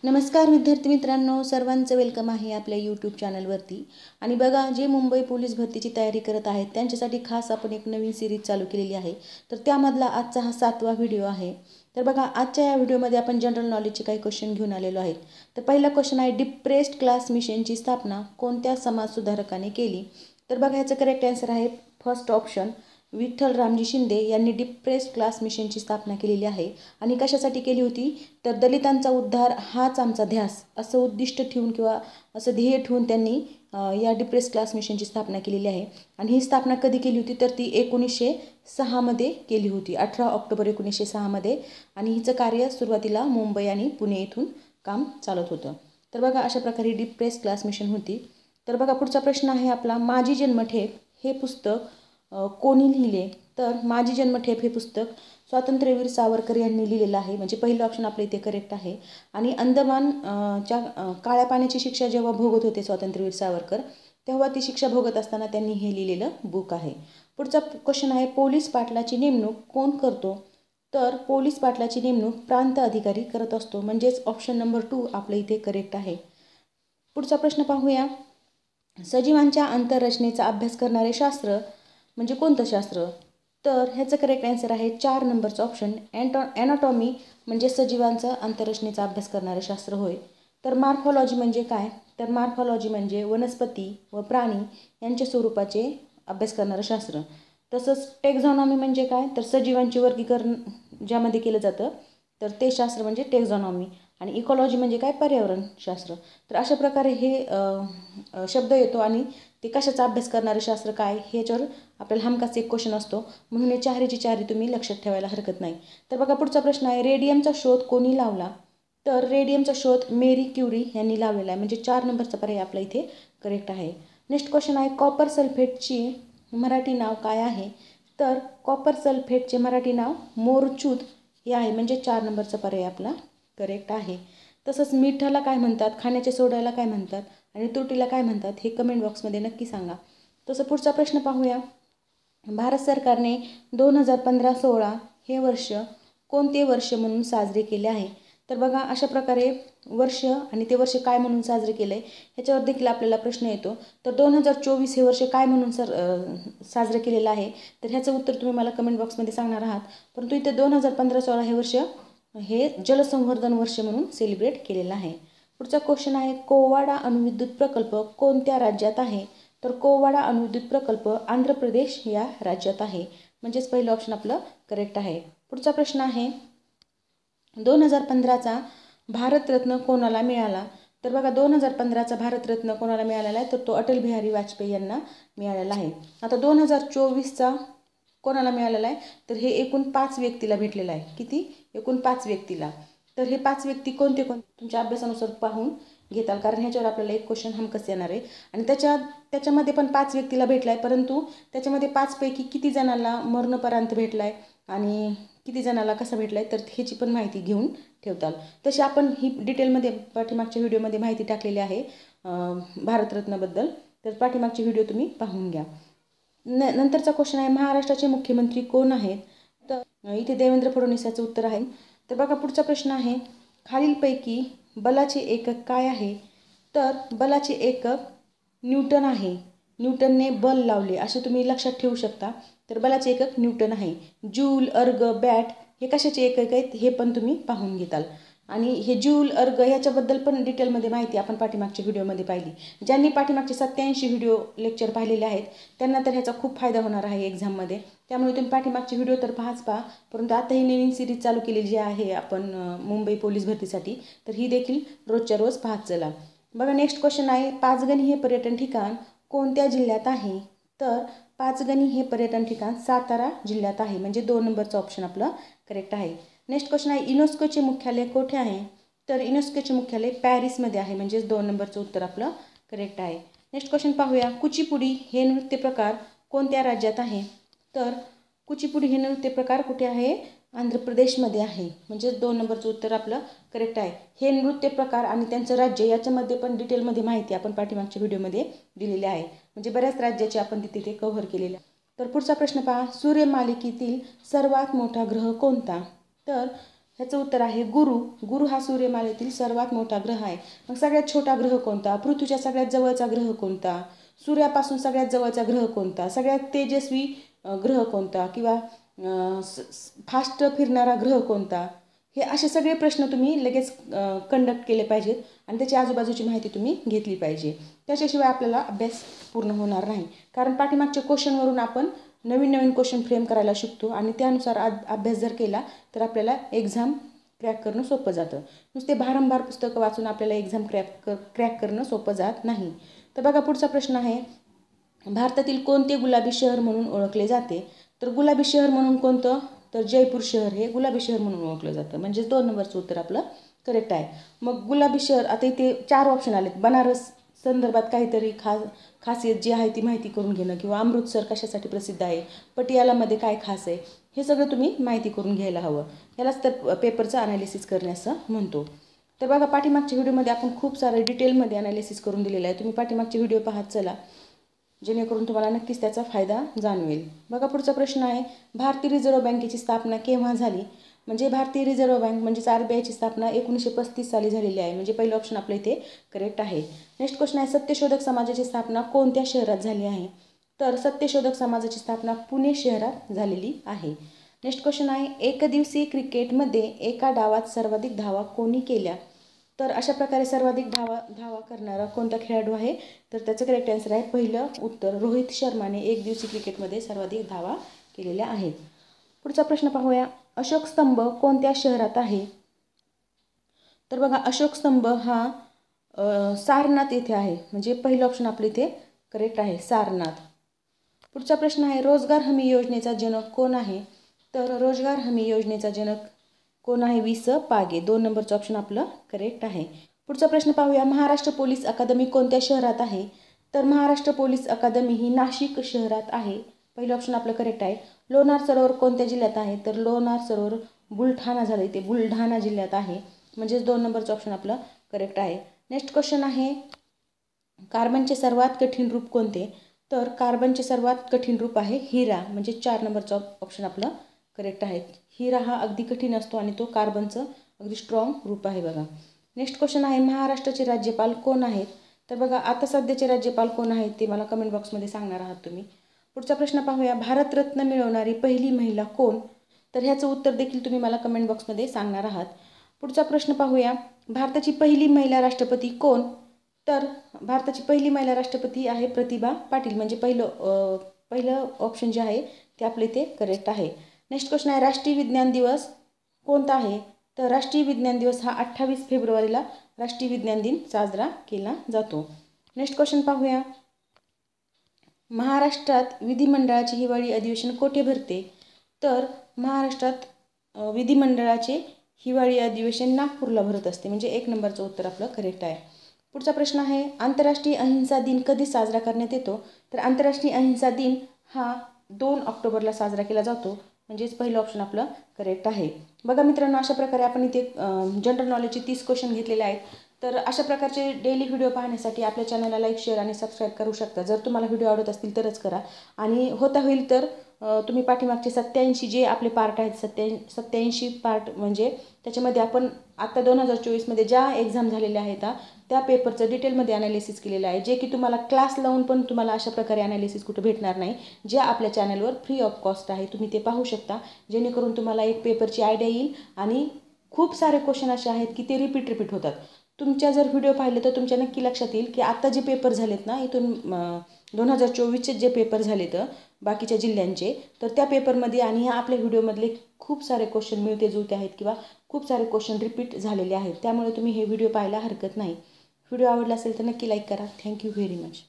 नमस्कार विद्यार्थी मित्रांनो, सर्वांचं वेलकम आहे आपल्या यूट्यूब चॅनलवरती. आणि बघा, जे मुंबई पोलीस भरतीची तयारी करत आहेत त्यांच्यासाठी खास आपण एक नवीन सिरीज चालू केलेली आहे. तर त्यामधला आजचा हा 7वा व्हिडिओ आहे. तर बघा, आजच्या या व्हिडिओमध्ये आपण जनरल नॉलेजचे काही क्वेश्चन घेऊन आलेलो आहेत. तर पहिला क्वेश्चन आहे, डिप्रेस्ड क्लास मिशनची स्थापना कोणत्या समाजसुधारकाने केली? तर बघा, याचं करेक्ट आन्सर आहे फर्स्ट ऑप्शन, विठ्ठल रामजी शिंदे यांनी डिप्रेस्ड क्लास मिशनची स्थापना केलेली आहे. आणि कशासाठी केली होती? तर दलितांचा उद्धार हाच आमचा ध्यास असं उद्दिष्ट ठेवून किंवा असं ध्येय ठेवून त्यांनी या डिप्रेस्ड क्लास मिशनची स्थापना केलेली आहे. आणि ही स्थापना कधी केली होती? तर ती 1906मध्ये केली होती, 18 ऑक्टोबर 1906मध्ये. आणि हिचं कार्य सुरुवातीला मुंबई आणि पुणे येथून काम चालत होतं. तर बघा, अशा प्रकारे डिप्रेस्ड क्लास मिशन होती. तर बघा, पुढचा प्रश्न आहे आपला, माझी जन्मठेप हे पुस्तक कोणी लिहिले? तर माझी जन्मठेप हे पुस्तक स्वातंत्र्यवीर सावरकर यांनी लिहिलेलं आहे. म्हणजे पहिलं ऑप्शन आपलं इथे करेक्ट आहे. आणि अंदमान च्या काळ्या पाण्याची शिक्षा जेव्हा भोगत होते स्वातंत्र्यवीर सावरकर, तेव्हा ती शिक्षा भोगत असताना त्यांनी हे लिहिलेलं बुक आहे. पुढचा क्वेश्चन आहे, पोलीस पाटलाची नेमणूक कोण करतो? तर पोलीस पाटलाची नेमणूक प्रांत अधिकारी करत असतो. म्हणजेच ऑप्शन नंबर 2 आपलं इथे करेक्ट आहे. पुढचा प्रश्न पाहूया, सजीवांच्या अंतररचनेचा अभ्यास करणारे शास्त्र म्हणजे कोणतं शास्त्र? तर ह्याचं करेक्ट आन्सर आहे 4 नंबरचं ऑप्शन, ॲनाटॉमी म्हणजे सजीवांचा अंतररचनेचा अभ्यास करणारे शास्त्र होय. तर मॉर्फॉलॉजी म्हणजे काय? तर मॉर्फॉलॉजी म्हणजे वनस्पती व प्राणी यांच्या स्वरूपाचे अभ्यास करणारं शास्त्र. तसंच टेक्झॉनॉमी म्हणजे काय? तर सजीवांचे वर्गीकरण ज्यामध्ये केलं जातं तर ते शास्त्र म्हणजे टेक्झॉनॉमी. आणि इकॉलॉजी म्हणजे काय? पर्यावरणशास्त्र. तर अशा प्रकारे हे शब्द येतो. आणि ते कशाचा अभ्यास करणारे शास्त्र काय, ह्याच्यावर आपल्याला हमखास एक क्वेश्चन असतो. म्हणून हे चारीची चारी तुम्ही लक्षात ठेवायला हरकत नाही. तर बघा, पुढचा प्रश्न आहे, रेडियमचा शोध कोणी लावला? तर रेडियमचा शोध मेरी क्युरी यांनी लावलेला आहे. म्हणजे 4 नंबरचा पर्याय आपला इथे करेक्ट आहे. नेक्स्ट क्वेश्चन आहे, कॉपर सल्फेटची मराठी नाव काय आहे? तर कॉपर सल्फेटचे मराठी नाव मोरचूद हे आहे. म्हणजे 4 नंबरचा पर्याय आपला करेक्ट आहे. तसंच मिठाला काय म्हणतात, खाण्याच्या सोड्याला काय म्हणतात आणि तुरटीला काय म्हणतात, हे कमेंट बॉक्समध्ये नक्की सांगा. तसं पुढचा प्रश्न पाहूया, भारत सरकारने 2015-16 हे वर्ष कोणते वर्ष म्हणून साजरे केले आहे? तर बघा, अशा प्रकारे वर्ष आणि ते वर्ष काय म्हणून साजरे केलं आहे ह्याच्यावर देखील आपल्याला प्रश्न येतो. तर 2024 हे वर्ष काय म्हणून साजरं केलेलं आहे? तर ह्याचं उत्तर तुम्ही मला कमेंट बॉक्समध्ये सांगणार आहात. परंतु इथे 2015-16 हे वर्ष हे जलसंवर्धन वर्ष म्हणून सेलिब्रेट केलेलं आहे. पुढचा क्वेश्चन आहे, कोवाडा अणुविद्युत प्रकल्प कोणत्या राज्यात आहे? तर कोवाडा अणुविद्युत प्रकल्प आंध्र प्रदेश या राज्यात आहे. म्हणजेच पहिलं ऑप्शन आपलं करेक्ट आहे. पुढचा प्रश्न आहे, 2015चा भारतरत्न कोणाला मिळाला? तर बघा, 2015चा भारतरत्न कोणाला मिळालेला आहे? तर तो अटल बिहारी वाजपेयी यांना मिळालेला आहे. आता 2024चा कोणाला मिळालेला आहे? तर हे एकूण 5 व्यक्तीला भेटलेलं आहे. किती? एकूण 5 व्यक्तीला. तर हे 5 व्यक्ती कोणते तुमच्या अभ्यासानुसार पाहून घेताल, कारण ह्याच्यावर आपल्याला एक क्वेश्चन हमखास येणार आहे. आणि त्याच्यामध्ये पण 5 व्यक्तीला भेटला आहे, परंतु त्याच्यामध्ये 5 पैकी किती जणांना मरणोपरांत भेटला आहे आणि किती जणांना कसा भेटला आहे, तर ह्याची पण माहिती घेऊन ठेवताल. तशी आपण ही डिटेलमध्ये पाठीमागच्या व्हिडिओमध्ये माहिती टाकलेली आहे भारतरत्नबद्दल. तर पाठीमागची व्हिडिओ तुम्ही पाहून घ्या. नंतरचा क्वेश्चन आहे, महाराष्ट्राचे मुख्यमंत्री कोण आहेत? तर इथे देवेंद्र फडणवीस याचं उत्तर आहे. तर बघा, पुढचा प्रश्न आहे, खालीलपैकी बलाचे एकक काय आहे? तर बलाचे एकक न्यूटन आहे. न्यूटनने बल लावले असे तुम्ही लक्षात ठेवू शकता. तर बलाचे एकक न्यूटन आहे. जूल, अर्ग, बॅट हे कशाचे एकक आहेत हे पण तुम्ही पाहून घेताल. आणि हे जूल, अर्ग ह्याच्याबद्दल पण डिटेलमध्ये माहिती आपण पाठीमागच्या व्हिडिओमध्ये पाहिली. ज्यांनी पाठीमागचे 87 व्हिडिओ लेक्चर पाहिलेले आहेत त्यांना तर ह्याचा खूप फायदा होणार आहे एक्झाममध्ये. त्यामुळे तुम्ही पाठीमागचे व्हिडिओ तर पहा. परंतु आता ही नवीन सिरीज चालू केलेली जी आहे आपण मुंबई पोलीस भरतीसाठी, तर ही देखील रोजच्या रोज पाहत चला. बघा, नेक्स्ट क्वेश्चन आहे, पाचगणी हे पर्यटन ठिकाण कोणत्या जिल्ह्यात आहे? तर पाचगणी हे पर्यटन ठिकाण सातारा जिल्ह्यात आहे. म्हणजे 2 नंबरचं ऑप्शन आपलं करेक्ट आहे. नेक्स्ट क्वेश्चन आहे, युनेस्कोचे मुख्यालय कोठे आहे? तर युनेस्कोचे मुख्यालय पॅरिसमध्ये आहे. म्हणजेच 2 नंबरचं उत्तर आपलं करेक्ट आहे. नेक्स्ट क्वेश्चन पाहूया, कुचिपुडी हे नृत्य प्रकार कोणत्या राज्यात आहे? तर कुचिपुडी हे नृत्य प्रकार कुठे आहे? आंध्र प्रदेशमध्ये आहे. म्हणजेच 2 नंबरचं उत्तर आपलं करेक्ट आहे. हे नृत्य प्रकार आणि त्यांचं राज्य याच्यामध्ये पण डिटेलमध्ये माहिती आपण पाठीमागच्या व्हिडिओमध्ये दिलेली आहे. म्हणजे बऱ्याच राज्याचे आपण तिथे कव्हर केलेले आहे. तर पुढचा प्रश्न पहा, सूर्यमालिकेतील सर्वात मोठा ग्रह कोणता? तर ह्याचं उत्तर आहे गुरु. गुरु हा सूर्यमालेतील सर्वात मोठा ग्रह आहे. मग सगळ्यात छोटा ग्रह कोणता? पृथ्वीच्या सगळ्यात जवळचा ग्रह कोणता? सूर्यापासून सगळ्यात जवळचा ग्रह कोणता? सगळ्यात तेजस्वी ग्रह कोणता? किंवा फास्ट फिरणारा ग्रह कोणता? हे असे सगळे प्रश्न तुम्ही लगेच कंडक्ट केले पाहिजेत आणि त्याची आजूबाजूची माहिती तुम्ही घेतली पाहिजे. त्याच्याशिवाय आपल्याला अभ्यास पूर्ण होणार नाही. कारण पाठीमागच्या क्वेश्चनवरून आपण नवीन नवीन क्वेश्चन फ्रेम करायला शिकतो आणि त्यानुसार अभ्यास जर केला तर आपल्याला एक्झाम क्रॅक करणं सोपं जातं. नुसते भारंभार पुस्तकं वाचून आपल्याला एक्झाम क्रॅक करणं सोपं जात नाही. तर बघा पुढचा प्रश्न आहे, भारतातील कोणते गुलाबी शहर म्हणून ओळखले जाते? तर गुलाबी शहर म्हणून कोणतं? तर जयपूर शहर हे गुलाबी शहर म्हणून ओळखलं जातं. म्हणजे 2 नंबरचं उत्तर आपलं करेक्ट आहे. मग गुलाबी शहर, आता इथे 4 ऑप्शन आलेत. बनारस संदर्भात काहीतरी खासियत जी आहे ती माहिती करून घेणं, किंवा अमृतसर कशासाठी प्रसिद्ध आहे, पटियालामध्ये काय खास आहे, हे सगळं तुम्ही माहिती करून घ्यायला हवं. यालाच तर पेपरचं ॲनालिसिस करणे असं म्हणतो. तर बघा पाठीमागच्या व्हिडिओमध्ये आपण खूप सारे डिटेलमध्ये ॲनालिसिस करून दिलेलं आहे. तुम्ही पाठीमागचे व्हिडिओ पाहत चला, जेणेकरून तुम्हाला नक्कीच त्याचा फायदा जाणवेल. बघा पुढचा प्रश्न आहे, भारतीय रिझर्व्ह बँकेची स्थापना केव्हा झाली? म्हणजे भारतीय रिझर्व्ह बँक म्हणजेच RBIची स्थापना 1935 साली झालेली आहे. म्हणजे पहिलं ऑप्शन आपलं इथे करेक्ट आहे. नेक्स्ट क्वेश्चन आहे, सत्यशोधक समाजाची स्थापना कोणत्या शहरात झाली आहे? तर सत्यशोधक समाजाची स्थापना पुणे शहरात झालेली आहे. नेक्स्ट क्वेश्चन आहे, एकदिवसीय क्रिकेटमध्ये एका डावात सर्वाधिक धावा कोणी केल्या? तर अशा प्रकारे सर्वाधिक धावा करणारा कोणता खेळाडू आहे? तर त्याचं करेक्ट आन्सर आहे पहिलं उत्तर रोहित शर्माने एकदिवसीय क्रिकेटमध्ये सर्वाधिक धावा केलेल्या आहेत. पुढचा प्रश्न पाहूया, अशोक स्तंभ कोणत्या शहरात आहे? तर बघा अशोक स्तंभ हा सारनाथ येथे आहे. म्हणजे पहिलं ऑप्शन आपलं इथे करेक्ट आहे, सारनाथ. पुढचा प्रश्न आहे, रोजगार हमी योजनेचा जनक कोण आहे? तर रोजगार हमी योजनेचा जनक कोण आहे? वि.स. पागे. 2 नंबरचं ऑप्शन आपलं करेक्ट आहे. पुढचा प्रश्न पाहूया, महाराष्ट्र पोलीस अकादमी कोणत्या शहरात आहे? तर महाराष्ट्र पोलीस अकादमी ही नाशिक शहरात आहे. पहिलं ऑप्शन आपलं करेक्ट आहे. लोणार सरोवर कोणत्या जिल्ह्यात आहे? तर लोणार सरोवर बुलढाणा झालं, ते बुलढाणा जिल्ह्यात आहे. म्हणजेच 2 नंबरचं ऑप्शन आपलं करेक्ट आहे. नेक्स्ट क्वेश्चन आहे, कार्बनचे सर्वात कठीण रूप कोणते? तर कार्बनचे सर्वात कठीण रूप आहे हिरा. म्हणजे 4 नंबरचं ऑप्शन आपलं करेक्ट आहे. हिरा हा अगदी कठीण असतो आणि तो कार्बनचं अगदी स्ट्रॉंग रूप आहे बघा. नेक्स्ट क्वेश्चन आहे, महाराष्ट्राचे राज्यपाल कोण आहेत? तर बघा आता सध्याचे राज्यपाल कोण आहेत ते मला कमेंट बॉक्समध्ये सांगणार आहात तुम्ही. पुढचा प्रश्न पाहूया, भारतरत्न मिळवणारी पहिली महिला कोण? तर ह्याचं उत्तर देखील तुम्ही मला कमेंट बॉक्समध्ये सांगणार आहात. पुढचा प्रश्न पाहूया, भारताची पहिली महिला राष्ट्रपती कोण? तर भारताची पहिली महिला राष्ट्रपती आहे प्रतिभा पाटील. म्हणजे पहिलं ऑप्शन जे आहे ते आपले इथे करेक्ट आहे. नेक्स्ट क्वेश्चन आहे, राष्ट्रीय विज्ञान दिवस कोणता आहे? तर राष्ट्रीय विज्ञान दिवस हा 28 फेब्रुवारीला राष्ट्रीय विज्ञान दिन साजरा केला जातो. नेक्स्ट क्वेश्चन पाहूया, महाराष्ट्रात विधिमंडळाचे हिवाळी अधिवेशन कोठे भरते? तर महाराष्ट्रात विधिमंडळाचे हिवाळी अधिवेशन नागपूरला भरत असते. म्हणजे 1 नंबरचं उत्तर आपलं करेक्ट आहे. पुढचा प्रश्न आहे, आंतरराष्ट्रीय अहिंसा दिन कधी साजरा करण्यात येतो? तर आंतरराष्ट्रीय अहिंसा दिन हा 2 ऑक्टोबरला साजरा केला जातो. म्हणजेच पहिलं ऑप्शन आपलं करेक्ट आहे. बघा मित्रांनो, अशा प्रकारे आपण इथे जनरल नॉलेजचे 30 क्वेश्चन घेतलेले आहेत. तर अशा प्रकारचे डेली व्हिडिओ पाहण्यासाठी आपल्या चॅनलला लाईक, शेअर आणि सबस्क्राईब करू शकता. जर तुम्हाला व्हिडिओ आवडत असतील तरच करा. आणि होता होईल तर तुम्ही पाठीमागचे 87 जे आपले पार्ट आहेत, 87 पार्ट, म्हणजे त्याच्यामध्ये आपण आता 2024मध्ये ज्या एक्झाम झालेल्या आहेत त्या पेपरचं डिटेलमध्ये ॲनालिसिस केलेलं आहे. जे की तुम्हाला क्लास लावून पण तुम्हाला अशा प्रकारे ॲनालिसिस कुठं भेटणार नाही. जे आपल्या चॅनलवर फ्री ऑफ कॉस्ट आहे, तुम्ही ते पाहू शकता. जेणेकरून तुम्हाला एक पेपरची आयडिया येईल. आणि खूप सारे क्वेश्चन असे आहेत की ते रिपीट होतात. तुमच्या जर व्हिडिओ पाहिले तर तुमच्या नक्की लक्षात येईल की आता जे पेपर झालेत ना, इथून 2024चे जे पेपर झालेत बाकीच्या जिल्ह्यांचे, तर त्या पेपरमध्ये आणि ह्या आपल्या व्हिडिओमधले खूप सारे क्वेश्चन मिळते जुळते आहेत, किंवा खूप सारे क्वेश्चन रिपीट झालेले आहेत. त्यामुळे तुम्ही हे व्हिडिओ पाहायला हरकत नाही. व्हिडिओ आवडला असेल तर नक्की लाईक करा. Thank you very much.